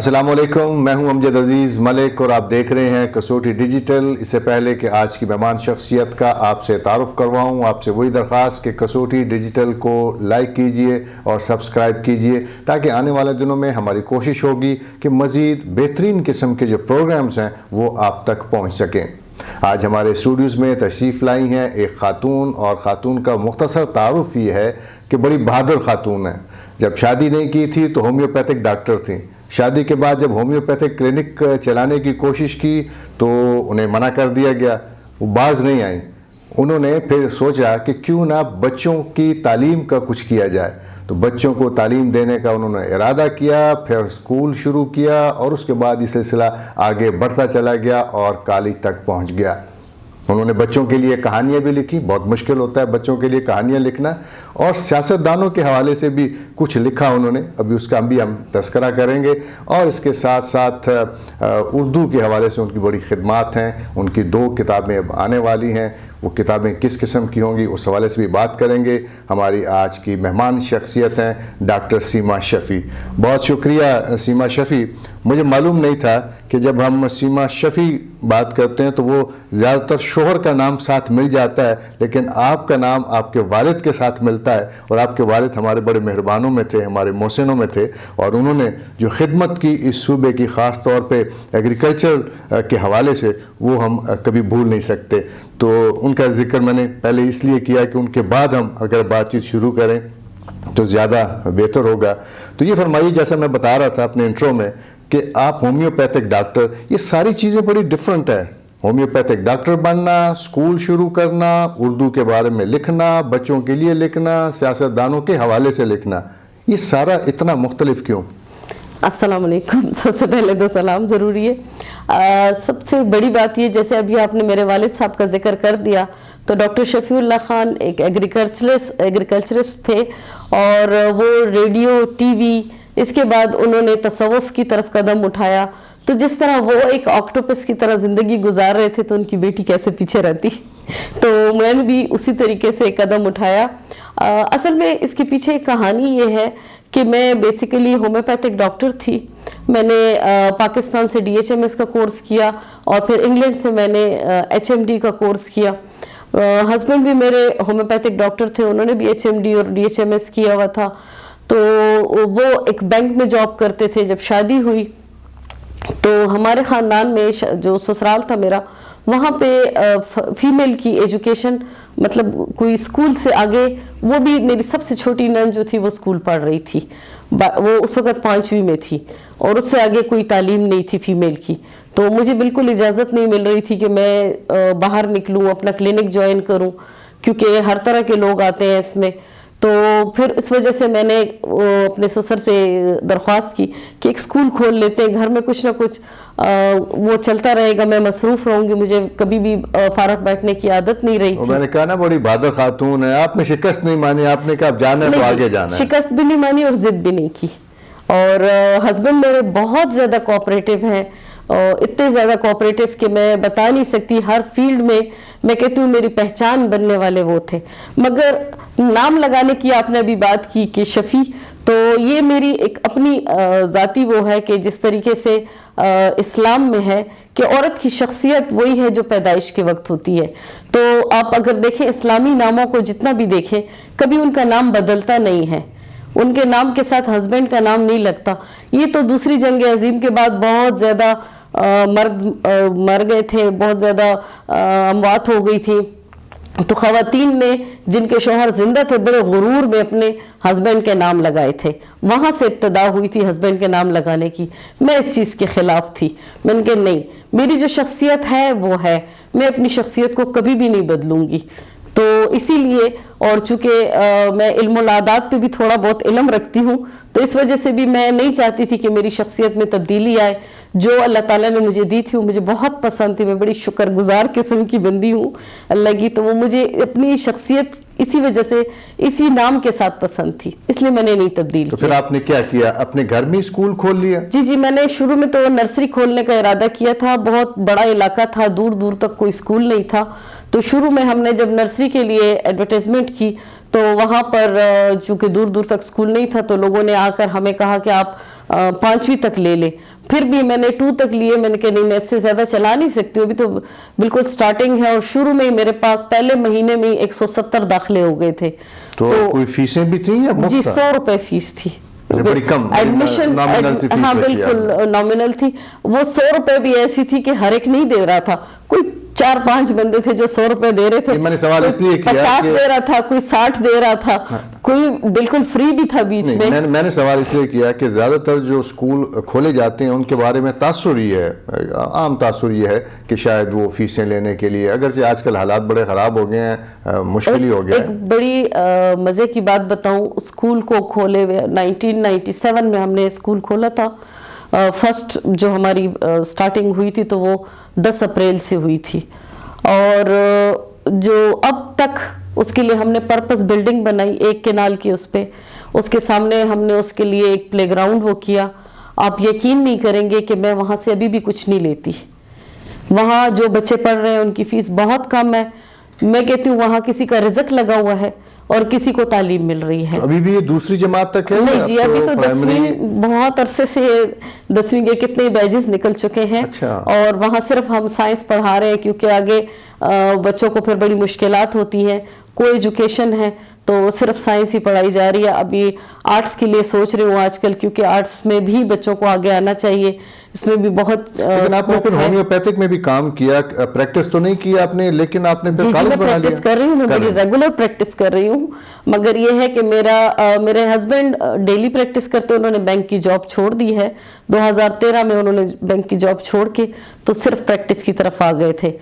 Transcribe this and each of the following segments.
अस्सलाम वालेकुम, मैं हूं अमजद अजीज़ मलिक और आप देख रहे हैं कसौटी डिजिटल। इससे पहले कि आज की मेहमान शख्सियत का आपसे तारुफ़ करवाऊं, आपसे वही दरख्वास्त कि कसौटी डिजिटल को लाइक कीजिए और सब्सक्राइब कीजिए, ताकि आने वाले दिनों में हमारी कोशिश होगी कि मज़ीद बेहतरीन किस्म के जो प्रोग्राम्स हैं वो आप तक पहुँच सकें। आज हमारे स्टूडियोज़ में तशरीफ़ लाई हैं एक ख़ातून, और ख़ातून का मुख्तसर तारुफ़ ये है कि बड़ी बहादुर ख़ातून है। जब शादी नहीं की थी तो होम्योपैथिक डॉक्टर थी। शादी के बाद जब होम्योपैथिक क्लिनिक चलाने की कोशिश की तो उन्हें मना कर दिया गया, वो बाज नहीं आई। उन्होंने फिर सोचा कि क्यों ना बच्चों की तालीम का कुछ किया जाए, तो बच्चों को तालीम देने का उन्होंने इरादा किया। फिर स्कूल शुरू किया और उसके बाद ये सिलसिला आगे बढ़ता चला गया और कॉलेज तक पहुंच गया। उन्होंने बच्चों के लिए कहानियाँ भी लिखी, बहुत मुश्किल होता है बच्चों के लिए कहानियाँ लिखना, और सियासतदानों के हवाले से भी कुछ लिखा उन्होंने, अभी उसका भी हम तस्करा करेंगे। और इसके साथ साथ उर्दू के हवाले से उनकी बड़ी खिदमात हैं। उनकी 2 किताबें अब आने वाली हैं, वो किताबें किस किस्म की होंगी उस हवाले से भी बात करेंगे। हमारी आज की मेहमान शख्सियत हैं डॉक्टर सीमा शफ़ी। बहुत शुक्रिया सीमा शफ़ी। मुझे मालूम नहीं था कि जब हम सीमा शफ़ी बात करते हैं तो वो ज़्यादातर शोहर का नाम साथ मिल जाता है, लेकिन आपका नाम आपके वालिद के साथ मिलता है, और आपके वालिद हमारे बड़े मेहरबानों में थे, हमारे मोहसिनों में थे, और उन्होंने जो खिदमत की इस सूबे की, ख़ास तौर पे एग्रीकल्चर के हवाले से, वो हम कभी भूल नहीं सकते। तो उनका जिक्र मैंने पहले इसलिए किया कि उनके बाद हम अगर बातचीत शुरू करें तो ज़्यादा बेहतर होगा। तो ये फरमाइए, जैसा मैं बता रहा था अपने इंट्रो में कि आप होम्योपैथिक डॉक्टर, ये सारी चीज़ें बड़ी डिफरेंट है। होम्योपैथिक डॉक्टर बनना, स्कूल शुरू करना, उर्दू के बारे में लिखना, बच्चों के लिए लिखना, सियासतदानों के हवाले से लिखना, ये सारा इतना मुख्तलिफ क्यों? अस्सलाम वालेकुम। सबसे पहले तो सलाम ज़रूरी है। सबसे बड़ी बात ये, जैसे अभी आपने मेरे वालिद साहब का जिक्र कर दिया, तो डॉक्टर शफीउल्लाह खान एक एग्रीकल्चरिस्ट थे, और वो रेडियो, टीवी, इसके बाद उन्होंने तसव्वुफ की तरफ कदम उठाया। तो जिस तरह वो एक ऑक्टोपस की तरह ज़िंदगी गुजार रहे थे, तो उनकी बेटी कैसे पीछे रहती, तो मैंने भी उसी तरीके से कदम उठाया। असल में इसके पीछे एक कहानी ये है कि मैं बेसिकली होम्योपैथिक डॉक्टर थी। मैंने पाकिस्तान से DHMS का कोर्स किया, और फिर इंग्लैंड से मैंने HMD का कोर्स किया। हस्बैंड भी मेरे होम्योपैथिक डॉक्टर थे, उन्होंने भी HMD और DHMS किया हुआ था। तो वो एक बैंक में जॉब करते थे। जब शादी हुई तो हमारे ख़ानदान में जो ससुराल था मेरा, वहाँ पे फीमेल की एजुकेशन, मतलब कोई स्कूल से आगे, वो भी मेरी सबसे छोटी नंद जो थी वो स्कूल पढ़ रही थी, वो उस वक़्त 5वीं में थी, और उससे आगे कोई तालीम नहीं थी फीमेल की। तो मुझे बिल्कुल इजाज़त नहीं मिल रही थी कि मैं बाहर निकलूँ, अपना क्लिनिक ज्वाइन करूँ, क्योंकि हर तरह के लोग आते हैं इसमें। तो फिर इस वजह से मैंने अपने ससुर से दरख्वास्त की कि एक स्कूल खोल लेते हैं, घर में कुछ ना कुछ वो चलता रहेगा, मैं मसरूफ़ रहूँगी, मुझे कभी भी फारग बैठने की आदत नहीं रही थी। मैंने कहा ना, बड़ी बहादुर खातून है। आपने शिकस्त नहीं मानी, आपने कहा जाना है तो आगे जाना है। शिकस्त भी नहीं मानी और ज़िद भी नहीं की। और हस्बैंड मेरे बहुत ज़्यादा कोऑपरेटिव हैं, इतने ज़्यादा कोऑपरेटिव कि मैं बता नहीं सकती। हर फील्ड में मैं कहती हूँ मेरी पहचान बनने वाले वो थे। मगर नाम लगाने की आपने अभी बात की कि शफ़ी, तो ये मेरी एक अपनी ज़ाती वो है कि जिस तरीके से इस्लाम में है कि औरत की शख्सियत वही है जो पैदाइश के वक्त होती है। तो आप अगर देखें इस्लामी नामों को जितना भी देखें, कभी उनका नाम बदलता नहीं है, उनके नाम के साथ हस्बैंड का नाम नहीं लगता। ये तो दूसरी जंग अजीम के बाद बहुत ज़्यादा मर गए थे, बहुत ज़्यादा अमवात हो गई थी। तो ख़वातीन ने जिनके शोहर जिंदा थे, बड़े गुरूर में अपने हस्बैंड के नाम लगाए थे। वहाँ से इब्तदा हुई थी हस्बैंड के नाम लगाने की। मैं इस चीज़ के ख़िलाफ़ थी। मैंने कहा नहीं, मेरी जो शख्सियत है वो है, मैं अपनी शख्सियत को कभी भी नहीं बदलूँगी। तो इसीलिए, और चूँकि मैं इल्मुल आदात पे भी थोड़ा बहुत इल्म रखती हूँ, तो इस वजह से भी मैं नहीं चाहती थी कि मेरी शख्सियत में तब्दीली आए। जो अल्लाह ताला ने मुझे दी थी वो मुझे बहुत पसंद थी, मैं बड़ी शुक्रगुजार किस्म की बंदी हूँ अल्लाह की। तो वो मुझे अपनी शख्सियत इसी वजह से, इसी नाम के साथ पसंद थी, इसलिए मैंने नहीं तब्दील। तो फिर आपने क्या किया, अपने घर में स्कूल खोल लिया? जी, मैंने शुरू में तो नर्सरी खोलने का इरादा किया था। बहुत बड़ा इलाका था, दूर दूर तक कोई स्कूल नहीं था। तो शुरू में हमने जब नर्सरी के लिए एडवर्टाइजमेंट की, तो वहाँ पर चूँकि दूर दूर तक स्कूल नहीं था, तो लोगों ने आकर हमें कहा कि आप 5वीं तक ले ले, फिर भी मैंने 2 तक लिए। मैंने कहा नहीं, मैं इससे ज़्यादा चला नहीं सकती हूँ, अभी तो बिल्कुल स्टार्टिंग है। और शुरू में ही मेरे पास पहले महीने में 170 दाखिले हो गए थे। तो कोई फीसें भी थी या मुफ्त जी, था? 100 रुपए फीस थी, बड़ी कम एडमिशन। नॉमिनल सी फीस हाँ रखी है बिल्कुल नॉमिनल थी। वो 100 रुपए भी ऐसी थी कि हर एक नहीं दे रहा था, कोई 4-5 बंदे थे जो 100 रुपए दे रहे थे। मैंने सवाल इसलिए किया 50 कि दे रहा था, कोई 60 दे रहा था, कोई बिल्कुल फ्री भी था बीच में। मैंने सवाल इसलिए किया कि ज़्यादातर जो स्कूल खोले जाते हैं उनके बारे में तासुर ये है, आम तासुर ये है कि शायद वो फीसें लेने के लिए, अगरचे आजकल हालात बड़े ख़राब हो गए हैं, मुश्किल ही हो गया है। एक बड़ी मज़े की बात बताऊं, स्कूल को खोले हुए 1997 में हमने स्कूल खोला था। फर्स्ट जो हमारी स्टार्टिंग हुई थी तो वो 10 अप्रैल से हुई थी। और जो अब तक उसके लिए हमने पर्पस बिल्डिंग बनाई, एक केनाल की उस पे, उसके सामने हमने उसके लिए एक प्लेग्राउंड वो किया। आप यकीन नहीं करेंगे कि मैं वहाँ से अभी भी कुछ नहीं लेती। वहाँ जो बच्चे पढ़ रहे हैं उनकी फीस बहुत कम है। मैं कहती हूँ वहाँ किसी का रिज़्क लगा हुआ है और किसी को तालीम मिल रही है। अभी भी ये दूसरी जमात तक है? नहीं जी, अभी तो 10वीं, बहुत अरसे से 10वीं के कितने बैजेस निकल चुके हैं। अच्छा। और वहाँ सिर्फ हम साइंस पढ़ा रहे हैं क्योंकि आगे बच्चों को फिर बड़ी मुश्किलात होती हैं। कोई एजुकेशन है तो सिर्फ साइंस ही पढ़ाई जा रही है। अभी आर्ट्स के लिए सोच रही हूँ आजकल, क्योंकि आर्ट्स में भी बच्चों को आगे आना चाहिए, इसमें भी बहुत लेकिन आपने फिर होम्योपैथिक में भी काम किया, प्रैक्टिस तो नहीं की आपने, लेकिन आपने फिर कॉलेज बना लिया। प्रैक्टिस कर रही हूँ, मैं बड़ी रेगुलर प्रैक्टिस कर रही हूँ। मगर ये है कि मेरे हस्बैंड डेली प्रैक्टिस करते हैं, उन्होंने बैंक की जॉब छोड़ दी है। 2013 में उन्होंने बैंक की जॉब छोड़ के तो सिर्फ प्रैक्टिस की तरफ आ गए थे।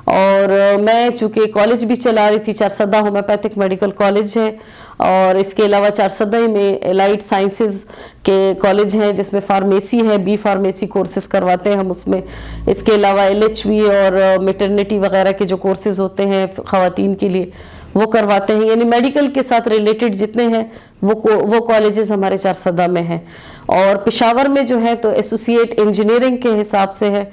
और मैं चूँकि कॉलेज भी चला रही थी, चारसदा होम्योपैथिक मेडिकल कॉलेज है, और इसके अलावा चारसदा ही में एलाइड साइंसेज के कॉलेज हैं जिसमें फार्मेसी है, बी फार्मेसी कोर्सेज करवाते हैं हम उसमें। इसके अलावा LHV और मैटरनिटी वगैरह के जो कोर्सेज होते हैं ख़वातीन के लिए वो करवाते हैं। यानी मेडिकल के साथ रिलेटेड जितने हैं वो कॉलेजेस हमारे चारसदा में हैं। और पेशावर में जो है तो एसोसिएट इंजीनियरिंग के हिसाब से है।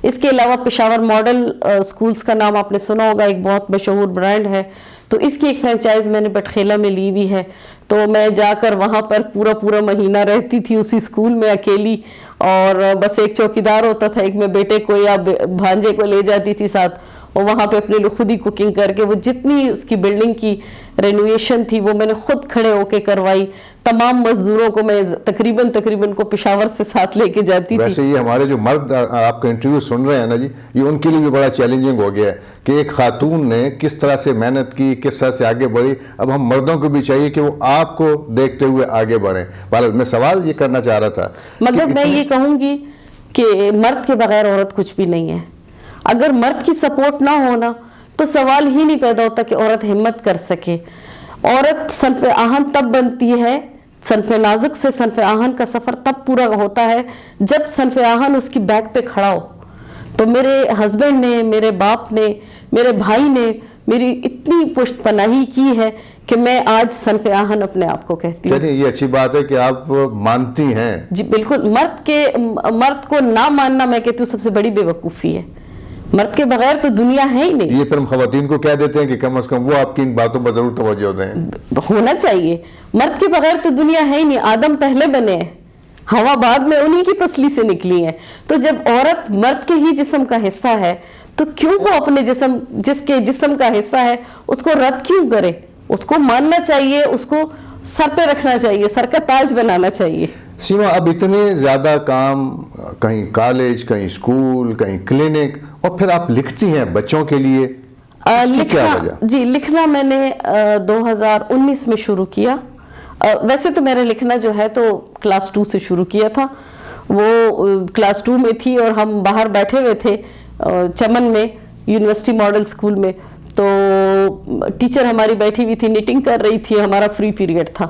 इसके अलावा पेशावर मॉडल स्कूल्स का नाम आपने सुना होगा, एक बहुत मशहूर ब्रांड है, तो इसकी एक फ्रेंचाइज मैंने बटखेला में ली हुई है। तो मैं जाकर वहाँ पर पूरा महीना रहती थी उसी स्कूल में अकेली, और बस एक चौकीदार होता था, एक मैं बेटे को या भांजे को ले जाती थी साथ, और वहाँ पे अपने लिए खुद ही कुकिंग करके वो जितनी उसकी बिल्डिंग की रेनोवेशन थी वो मैंने खुद खड़े होके करवाई। तमाम मजदूरों को मैं तकरीबन को पेशावर से साथ लेके जाती थी। वैसे ये हमारे जो मर्द आपका इंटरव्यू सुन रहे हैं ना जी, ये उनके लिए भी बड़ा चैलेंजिंग हो गया है कि एक खातून ने किस तरह से मेहनत की, किस तरह से आगे बढ़ी। अब हम मर्दों को भी चाहिए कि वो आपको देखते हुए आगे बढ़ें। बहरहाल मैं सवाल ये करना चाह रहा था, मगर मैं ये कहूँगी कि मर्द के बगैर औरत कुछ भी नहीं है। अगर मर्द की सपोर्ट ना होना तो सवाल ही नहीं पैदा होता कि औरत हिम्मत कर सके। औरत सनफ़े आहन तब बनती है, सनफ़े नाजुक से सनफ़े आहन का सफ़र तब पूरा होता है जब सनफ़े आहन उसकी बैक पे खड़ा हो। तो मेरे हस्बैंड ने, मेरे बाप ने, मेरे भाई ने मेरी इतनी पुश्त पनाही की है कि मैं आज सनफ़े आहन अपने आप को कहती हूँ। चलिए ये अच्छी बात है कि आप मानती हैं। जी बिल्कुल, मर्द को ना मानना मैं कहती हूँ सबसे बड़ी बेवकूफ़ी है। मर्द के बगैर तो दुनिया है ही नहीं। ये फिर हम खवातीन को कह देते हैं कि कम से कम वो आपकी इन बातों पर जरूर तवज्जो दें। होना चाहिए, मर्द के बगैर तो दुनिया है ही नहीं। आदम पहले बने हैं, हवा बाद में उन्हीं की पसली से निकली है। तो जब औरत मर्द के ही जिस्म का हिस्सा है तो क्यों वो अपने जिसके जिस्म का हिस्सा है उसको रद्द क्यों करे? उसको मानना चाहिए, उसको सर पे रखना चाहिए, सर का ताज बनाना चाहिए। सीमा, अब इतने ज़्यादा काम, कहीं कॉलेज, कहीं स्कूल, कहीं क्लिनिक, और फिर आप लिखती हैं बच्चों के लिए, इसकी क्या वजह? जी, लिखना मैंने 2019 में शुरू किया। वैसे तो मेरा लिखना जो है तो क्लास 2 से शुरू किया था। वो क्लास 2 में थी और हम बाहर बैठे हुए थे चमन में, यूनिवर्सिटी मॉडल स्कूल में। तो टीचर हमारी बैठी हुई थी, निटिंग कर रही थी, हमारा फ्री पीरियड था।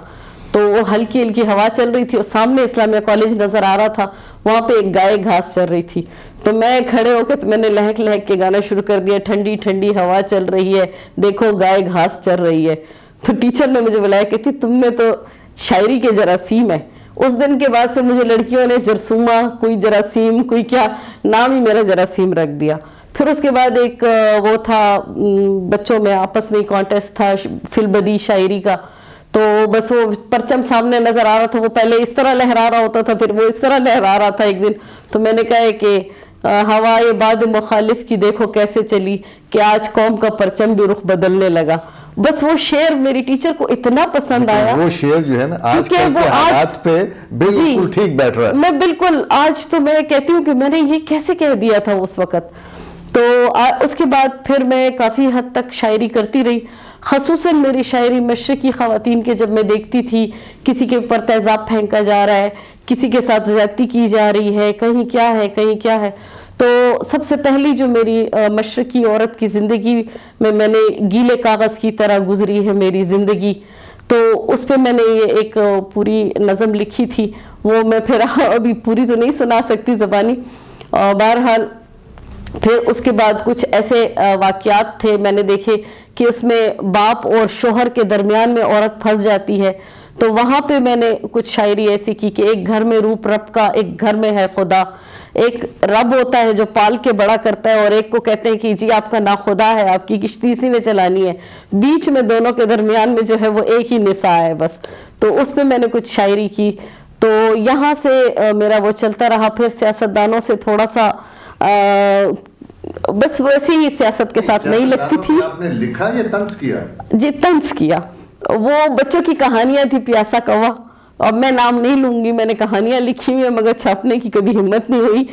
तो वो हल्की हल्की हवा चल रही थी और सामने इस्लामिया कॉलेज नज़र आ रहा था, वहाँ पे एक गाय घास चल रही थी। तो मैं खड़े होकर तो मैंने लहक लहक के गाना शुरू कर दिया, ठंडी ठंडी हवा चल रही है, देखो गाय घास चल रही है। तो टीचर ने मुझे बुलाया, कहती तुम में तो शायरी के जरासीम है। उस दिन के बाद से मुझे लड़कियों ने जरसूमा, कोई जरासीम, कोई क्या नाम ही मेरा जरासीम रख दिया। फिर उसके बाद एक वो था, बच्चों में आपस में कॉन्टेस्ट था फिलबदी शायरी का, تو بس وہ پرچم سامنے نظر آ رہا تھا، وہ پہلے اس طرح لہرا رہا ہوتا تھا، پھر وہ اس طرح لہرا رہا تھا ایک دن. تو میں نے کہا ہے کہ ہوائے باد مخالف کی دیکھو کیسے چلی کہ آج قوم کا پرچم بھی رخ بدلنے لگا. بس وہ شعر میری ٹیچر کو اتنا پسند آیا. وہ شعر جو ہے نا آج کل کے حالات پہ بالکل ٹھیک بیٹھ رہا ہے. میں بالکل آج تو میں کہتی ہوں کہ میں نے یہ کیسے کہہ دیا تھا اس وقت. تو اس کے بعد پھر میں کافی حد تک شاعری کرتی رہی. خصوصاً میری شاعری مشرقی خواتین کے جب میں دیکھتی تھی کسی کے اوپر تیزاب پھینکا جا رہا ہے، کسی کے ساتھ زیادتی کی جا رہی ہے، کہیں کیا ہے کہیں کیا ہے، تو سب سے پہلی جو میری مشرقی عورت کی زندگی میں نے گیلے کاغذ کی طرح گزری ہے میری زندگی، تو اس پہ میں نے یہ ایک پوری نظم لکھی تھی. وہ میں پھر ابھی پوری تو نہیں سنا سکتی زبانی. بہرحال پھر اس کے بعد کچھ ایسے واقعات تھے میں نے دیکھے کہ اس میں باپ اور شوہر کے درمیان میں عورت پھنس جاتی ہے. تو وہاں پہ میں نے کچھ شاعری ایسی کی کہ ایک گھر میں روپ رب کا، ایک گھر میں ہے خدا. ایک رب ہوتا ہے جو پال کے بڑا کرتا ہے، اور ایک کو کہتے ہیں کہ جی آپ کا ناخدا ہے، آپ کی کشتی اسی میں چلانی ہے. بیچ میں دونوں کے درمیان میں جو ہے وہ ایک ہی نساء ہے بس. تو اس پہ میں نے کچھ شاعری کی. تو یہاں سے میرا وہ چلتا رہا. پھر سیاستدانوں سے تھوڑا سا بس ویسے ہی سیاست کے ساتھ نہیں لگتی تھی. آپ نے لکھا یا طنز کیا؟ جی طنز کیا. وہ بچوں کی کہانیاں تھی پیاسا کوا، اب میں نام نہیں لوں گی، میں نے کہانیاں لکھی ہوئی ہیں مگر چھاپنے کی کبھی ہمت نہیں ہوئی.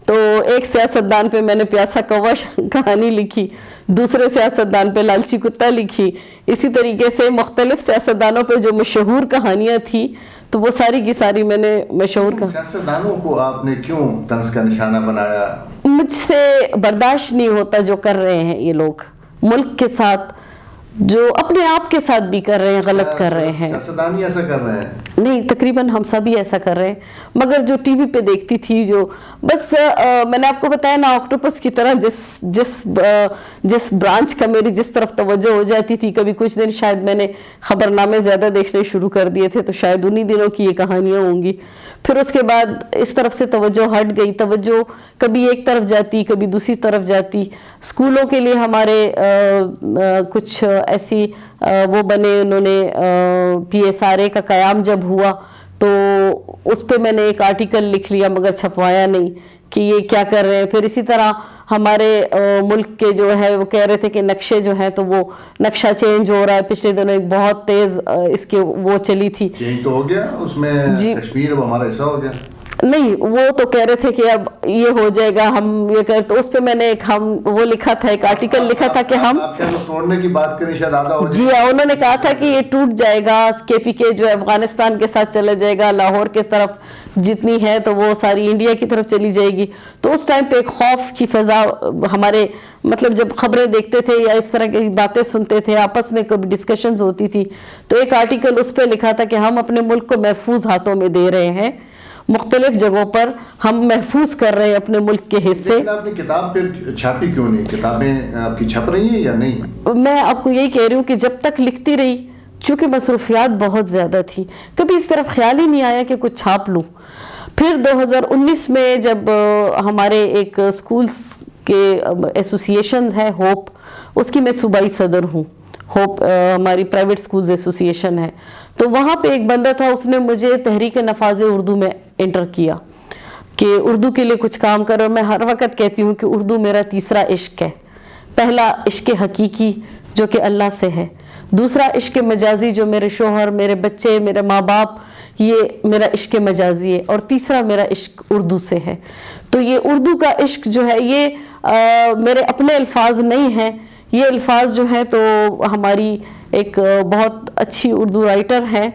تو ایک سیاستدان پہ میں نے پیاسا کوا کہانی لکھی، دوسرے سیاستدان پہ لالچی کتا لکھی. اسی طریقے سے مختلف سیاستدانوں پہ جو مشہور کہانیاں تھیں تو وہ ساری کی ساری میں نے مشہور سیاستدانوں کو آپ نے کیوں طنز کا نشانہ بنایا؟ مجھ سے برداشت نہیں ہوتا جو کر رہے ہیں یہ لوگ ملک کے ساتھ، جو اپنے آپ کے ساتھ بھی کر رہے ہیں، غلط کر رہے ہیں. سیاستدان ہی ایسا کر رہے ہیں؟ نہیں، تقریباً ہم سب ہی ایسا کر رہے ہیں. مگر جو ٹی وی پہ دیکھتی تھی جو بس میں نے آپ کو بتایا نا آکٹوپس کی طرح جس برانچ کا میری جس طرف توجہ ہو جاتی تھی. کبھی کچھ دن شاید میں نے خبرنامے زیادہ دیکھنے شروع کر دیے تھے تو شاید انہی دنوں کی یہ کہانیاں ہوں گی. پھر اس کے بعد اس طرف سے توجہ ہٹ گئی، توجہ کبھی ایک طرف جاتی کبھی دوسری طرف جاتی. اسکولوں کے لیے ہمارے کچھ ایسی وہ بنے، انہوں نے PSRA کا قیام جب ہوا تو اس پہ میں نے ایک آرٹیکل لکھ لیا مگر چھپوایا نہیں کہ یہ کیا کر رہے ہیں. پھر اسی طرح ہمارے ملک کے جو ہے وہ کہہ رہے تھے کہ نقشے جو ہیں تو وہ نقشہ چینج ہو رہا ہے. پچھلے دنوں ایک بہت تیز اس کے وہ چلی تھی. چینج تو ہو گیا اس میں، کشمیر اب ہمارا حصہ ہو گیا. نہیں، وہ تو کہہ رہے تھے کہ اب یہ ہو جائے گا، ہم یہ کہہ، تو اس پہ میں نے ایک وہ لکھا تھا، ایک آرٹیکل لکھا تھا کہ ہم توڑنے کی بات کریں شاید آدھا ہو جی ہاں، انہوں نے کہا تھا کہ یہ ٹوٹ جائے گا، KPK جو ہے افغانستان کے ساتھ چلا جائے گا، لاہور کے طرف جتنی ہے تو وہ ساری انڈیا کی طرف چلی جائے گی. تو اس ٹائم پہ ایک خوف کی فضا ہمارے مطلب جب خبریں دیکھتے تھے یا اس طرح کی باتیں سنتے تھے، آپس میں کبھی ڈسکشنز ہوتی تھی، تو ایک آرٹیکل اس پہ لکھا تھا کہ ہم اپنے ملک کو محفوظ ہاتھوں میں دے رہے ہیں، مختلف جگہوں پر ہم محفوظ کر رہے ہیں اپنے ملک کے حصے. لیکن آپ نے کتاب پھر چھاپی کیوں نہیں؟ کتابیں آپ کی چھپ رہی ہیں یا نہیں؟ میں آپ کو یہی کہہ رہی ہوں کہ جب تک لکھتی رہی، چونکہ مصروفیات بہت زیادہ تھی، کبھی اس طرف خیال ہی نہیں آیا کہ کچھ چھاپ لوں. پھر 2019 میں جب ہمارے ایک اسکولز کے ایسوسیشن ہے ہوپ، اس کی میں صوبائی صدر ہوں. ہوپ ہماری پرائیویٹ سکولز ایسوسیشن ہے. تو وہاں پہ ایک بندہ تھا، اس نے مجھے تحریک نفاذ اردو میں انٹر کیا کہ اردو کے لیے کچھ کام کرو. میں ہر وقت کہتی ہوں کہ اردو میرا تیسرا عشق ہے. پہلا عشق حقیقی جو کہ اللہ سے ہے، دوسرا عشق مجازی جو میرے شوہر، میرے بچے، میرے ماں باپ، یہ میرا عشق مجازی ہے، اور تیسرا میرا عشق اردو سے ہے. تو یہ اردو کا عشق جو ہے یہ میرے اپنے الفاظ نہیں ہیں، یہ الفاظ جو ہیں تو ہماری ایک بہت اچھی اردو رائٹر ہے،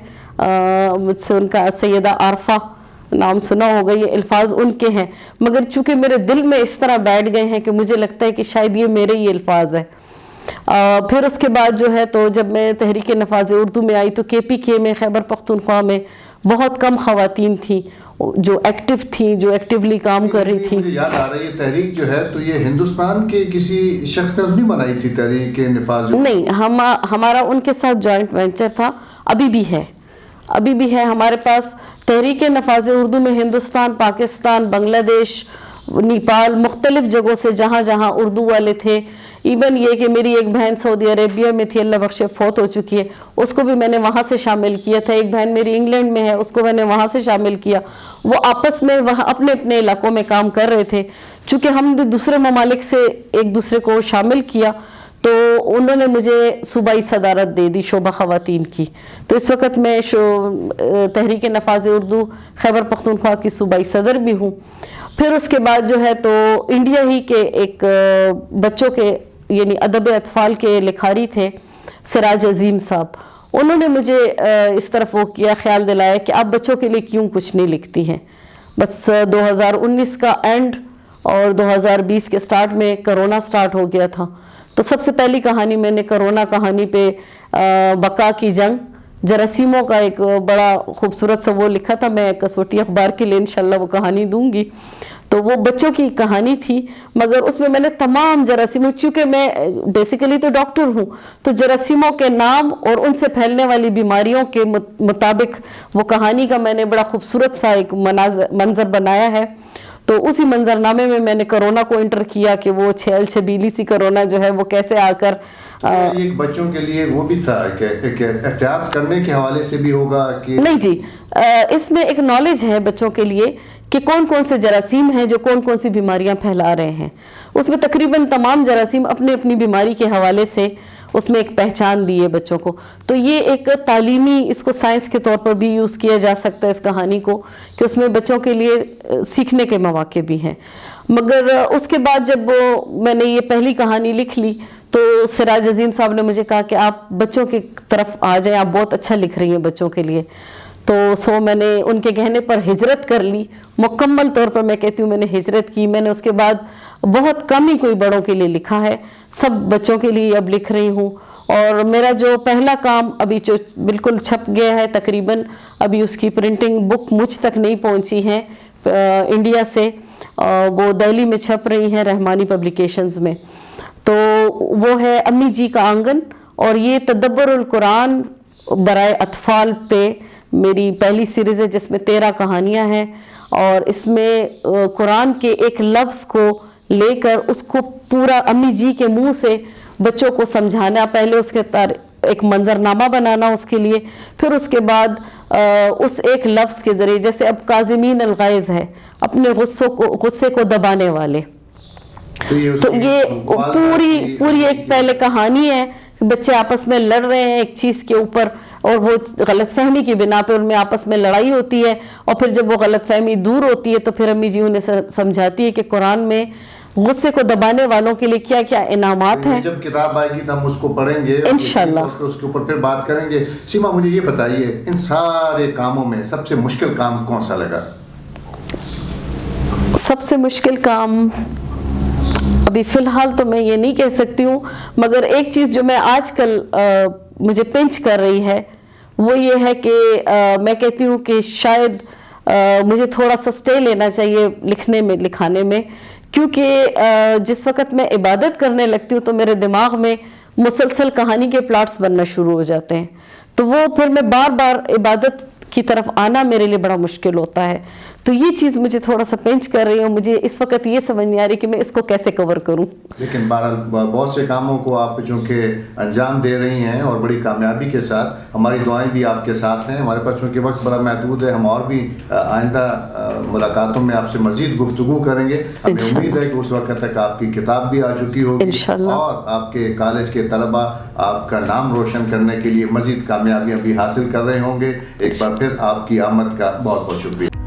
مجھ سے ان کا سیدہ عارفہ نام سنا ہوگا، یہ الفاظ ان کے ہیں، مگر چونکہ میرے دل میں اس طرح بیٹھ گئے ہیں کہ مجھے لگتا ہے کہ شاید یہ میرے ہی الفاظ ہیں. پھر اس کے بعد جو ہے تو جب میں تحریک نفاذ اردو میں آئی تو KPK میں، خیبر پختونخوا میں بہت کم خواتین تھیں جو ایکٹیو تھیں، جو ایکٹیولی کام کر رہی تھیں. مجھے یاد آ رہی ہے تحریک جو ہے تو یہ ہندوستان کے کسی شخص نے نہیں بنائی تھی تحریک نفاذ؟ نہیں، ہمارا ان کے ساتھ جوائنٹ وینچر تھا، ابھی بھی ہے ہمارے پاس. تحریک نفاذ اردو میں ہندوستان، پاکستان، بنگلہ دیش، نیپال، مختلف جگہوں سے جہاں جہاں اردو والے تھے، ایون یہ کہ میری ایک بہن سعودی عربیہ میں تھی، اللہ بخشے فوت ہو چکی ہے، اس کو بھی میں نے وہاں سے شامل کیا تھا. ایک بہن میری انگلینڈ میں ہے، اس کو میں نے وہاں سے شامل کیا. وہ آپس میں وہاں اپنے اپنے علاقوں میں کام کر رہے تھے. چونکہ ہم نے دوسرے ممالک سے ایک دوسرے کو شامل کیا تو انہوں نے مجھے صوبائی صدارت دے دی شعبہ خواتین کی. تو اس وقت میں تحریک نفاذ اردو خیبر پختونخوا کی صوبائی صدر بھی ہوں. پھر اس کے بعد جو ہے تو انڈیا ہی کے ایک بچوں کے یعنی ادب اطفال کے لکھاری تھے سراج عظیم صاحب، انہوں نے مجھے اس طرف وہ کیا، خیال دلایا کہ آپ بچوں کے لیے کیوں کچھ نہیں لکھتی ہیں. بس 2019 کا اینڈ اور 2020 کے سٹارٹ میں کرونا سٹارٹ ہو گیا تھا. تو سب سے پہلی کہانی میں نے کرونا کہانی پہ بقا کی جنگ جراثیموں کا ایک بڑا خوبصورت سا وہ لکھا تھا. میں کسوٹی اخبار کے لیے انشاءاللہ وہ کہانی دوں گی. تو وہ بچوں کی کہانی تھی، مگر اس میں نے تمام جراثیموں، چونکہ میں بیسیکلی تو ڈاکٹر ہوں، تو جراثیموں کے نام اور ان سے پھیلنے والی بیماریوں کے مطابق وہ کہانی کا میں نے بڑا خوبصورت سا ایک منظر بنایا ہے. تو اسی منظرنامے میں نے کرونا کو انٹر کیا کہ وہ چھیل چھبیلی سی کرونا جو ہے وہ کیسے آ کر ایک بچوں کے لیے وہ بھی تھا کہ احتیاط کرنے کے حوالے سے بھی ہوگا کہ نہیں جی، اس میں ایک نالج ہے بچوں کے لیے کہ کون کون سے جراثیم ہیں جو کون کون سی بیماریاں پھیلا رہے ہیں. اس میں تقریباً تمام جراثیم اپنی اپنی بیماری کے حوالے سے اس میں ایک پہچان دی ہے بچوں کو. تو یہ ایک تعلیمی، اس کو سائنس کے طور پر بھی یوز کیا جا سکتا ہے اس کہانی کو، کہ اس میں بچوں کے لیے سیکھنے کے مواقع بھی ہیں. مگر اس کے بعد جب میں نے یہ پہلی کہانی لکھ لی تو سراج عظیم صاحب نے مجھے کہا کہ آپ بچوں کی طرف آ جائیں، آپ بہت اچھا لکھ رہی ہیں بچوں کے لیے. تو میں نے ان کے کہنے پر ہجرت کر لی. مکمل طور پر میں کہتی ہوں میں نے ہجرت کی. میں نے اس کے بعد بہت کم ہی کوئی بڑوں کے لیے لکھا ہے، سب بچوں کے لیے اب لکھ رہی ہوں. اور میرا جو پہلا کام ابھی جو بالکل چھپ گیا ہے تقریباً، ابھی اس کی پرنٹنگ بک مجھ تک نہیں پہنچی ہے انڈیا سے، وہ دہلی میں چھپ رہی ہیں رحمانی پبلیکیشنز میں. تو وہ ہے امی جی کا آنگن، اور یہ تدبر القرآن برائے اطفال پہ میری پہلی سیریز ہے جس میں 13 کہانیاں ہیں. اور اس میں قرآن کے ایک لفظ کو لے کر اس کو پورا امی جی کے منہ سے بچوں کو سمجھانا، پہلے اس کے ایک منظرنامہ بنانا اس کے لیے، پھر اس کے بعد اس ایک لفظ کے ذریعے، جیسے اب کاظمین الغیظ ہے، اپنے غصے کو دبانے والے. تو یہ پوری ایک پہلے کہانی ہے، بچے آپس میں لڑ رہے ہیں ایک چیز کے اوپر، اور وہ غلط فہمی کی بنا پہ ان میں آپس میں لڑائی ہوتی ہے. اور پھر جب وہ غلط فہمی دور ہوتی ہے تو پھر امی جی انہیں سمجھاتی ہے کہ قرآن میں غصے کو دبانے والوں کے لیے کیا کیا انعامات ہیں. جب کتاب آئے گی تو ہم اس کو پڑھیں گے انشاءاللہ، اس کے اوپر پھر بات کریں گے. سیما مجھے یہ بتائیے، ان سارے کاموں میں سب سے مشکل کام کون سا لگا؟ سب سے مشکل کام ابھی فی الحال تو میں یہ نہیں کہہ سکتی ہوں، مگر ایک چیز جو میں آج کل مجھے پنچ کر رہی ہے وہ یہ ہے کہ میں کہتی ہوں کہ شاید مجھے تھوڑا سا سٹے لینا چاہیے لکھانے میں، کیونکہ جس وقت میں عبادت کرنے لگتی ہوں تو میرے دماغ میں مسلسل کہانی کے پلاٹس بننا شروع ہو جاتے ہیں. تو وہ پھر میں بار بار عبادت کی طرف آنا میرے لیے بڑا مشکل ہوتا ہے. تو یہ چیز مجھے تھوڑا سا پنچ کر رہی ہے، مجھے اس وقت یہ سمجھ نہیں آ رہی کہ میں اس کو کیسے کور کروں. لیکن بہرحال بہت سے کاموں کو آپ چونکہ انجام دے رہی ہیں اور بڑی کامیابی کے ساتھ، ہماری دعائیں بھی آپ کے ساتھ ہیں. ہمارے پاس چونکہ وقت بڑا محدود ہے، ہم اور بھی آئندہ ملاقاتوں میں آپ سے مزید گفتگو کریں گے. ہمیں امید ہے کہ اس وقت تک آپ کی کتاب بھی آ چکی ہوگی اور آپ کے کالج کے طلباء آپ کا نام روشن کرنے کے لیے مزید کامیابیاں بھی حاصل کر رہے ہوں گے. ایک بار پھر آپ کی آمد کا بہت بہت شکریہ.